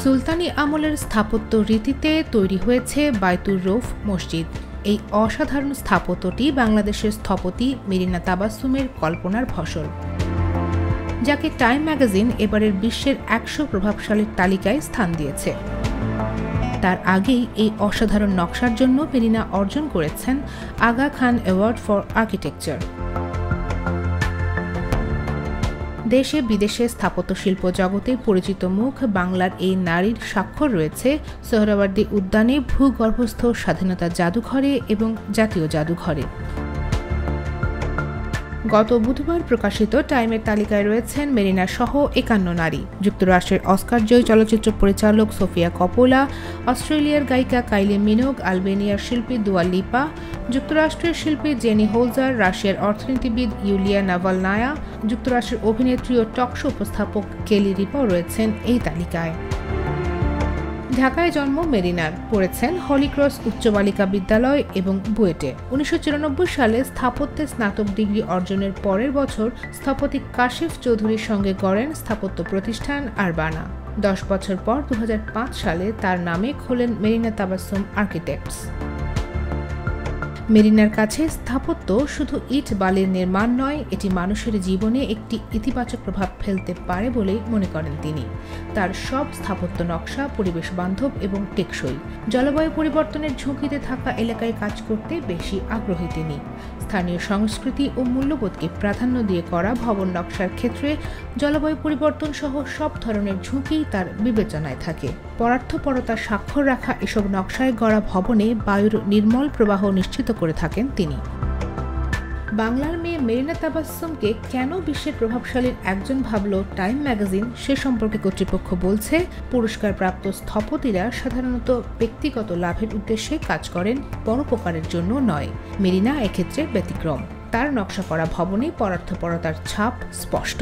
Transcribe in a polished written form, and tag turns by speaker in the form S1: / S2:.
S1: সুলতানি আমলের স্থাপত্য রীতিতে তৈরি হয়েছে বায়তুর রৌফ মসজিদ। এই অসাধারণ স্থাপত্যটি বাংলাদেশের স্থপতি মেরিনা তাবাসসুমের কল্পনার ফসল, যাকে টাইম ম্যাগাজিন এবারের বিশ্বের ১০০ প্রভাবশালীর তালিকায় স্থান দিয়েছে। তার আগেই এই অসাধারণ নকশার জন্য মেরিনা অর্জন করেছেন Aga Khan award for architecture. দেশে বিদেশে স্থাপত্য শিল্প জগতে পরিচিত মুখ বাংলার এই নারীর স্বাক্ষর রয়েছে সোহরাওয়ার্দী উদ্যানে, ভূগর্ভস্থ স্বাধীনতা জাদুঘরে এবং জাতীয় জাদুঘরে। গত বুধবার প্রকাশিত টাইমের তালিকায় রয়েছেন মেরিনা সহ ৫১ নারী। যুক্তরাষ্ট্রের অস্কারজয়ী চলচ্চিত্র পরিচালক সোফিয়া কপোলা, অস্ট্রেলিয়ার গায়িকা কাইলি মিনোগ, আলবেনিয়ার শিল্পী দুয়া লিপা, যুক্তরাষ্ট্রের শিল্পী জেনি হোলজার, রাশিয়ার অর্থনীতিবিদ ইউলিয়া নাভালনায়া, যুক্তরাষ্ট্রের অভিনেত্রী ও টকশো উপস্থাপক কেলি রিপাও রয়েছেন এই তালিকায়। ঢাকায় জন্ম মেরিনার, পড়েছেন হলিক্রস উচ্চ বালিকা বিদ্যালয় এবং বুয়েটে। ১৯৯৪ সালে স্থাপত্যে স্নাতক ডিগ্রি অর্জনের পরের বছর স্থপতি কাশিফ চৌধুরীর সঙ্গে গড়েন স্থাপত্য প্রতিষ্ঠান আরবানা। ১০ বছর পর ২০০৫ সালে তার নামে খোলেন মেরিনা তাবাসসুম আর্কিটেক্টস। মেরিনার কাছে স্থাপত্য শুধু ইট বালির নির্মাণ নয়, এটি মানুষের জীবনে একটি ইতিবাচক প্রভাব ফেলতে পারে বলেই মনে করেন তিনি। তার সব স্থাপত্য নকশা পরিবেশ বান্ধব এবং টেকসই। জলবায়ু পরিবর্তনের ঝুঁকিতে থাকা এলাকায় কাজ করতে বেশি আগ্রহী তিনি। স্থানীয় সংস্কৃতি ও মূল্যবোধকে প্রাধান্য দিয়ে করা ভবন নকশার ক্ষেত্রে জলবায়ু পরিবর্তন সহ সব ধরনের ঝুঁকি তার বিবেচনায় থাকে। পরার্থপরতার স্বাক্ষর রাখা এসব নকশায় গড়া ভবনে বায়ুর নির্মল প্রবাহ নিশ্চিত করে থাকেন তিনি। বাংলার মেয়ে মেরিনা তাবাসসুমকে কেন বিশ্বের প্রভাবশালীর একজন ভাবল টাইম ম্যাগাজিন, সে সম্পর্কে কর্তৃপক্ষ বলছে, পুরস্কারপ্রাপ্ত স্থপতিরা সাধারণত ব্যক্তিগত লাভের উদ্দেশ্যে কাজ করেন, পরোপকারের জন্য নয়। মেরিনা এক্ষেত্রে ব্যতিক্রম। তার নকশা করা ভবনে পরার্থপরতার ছাপ স্পষ্ট।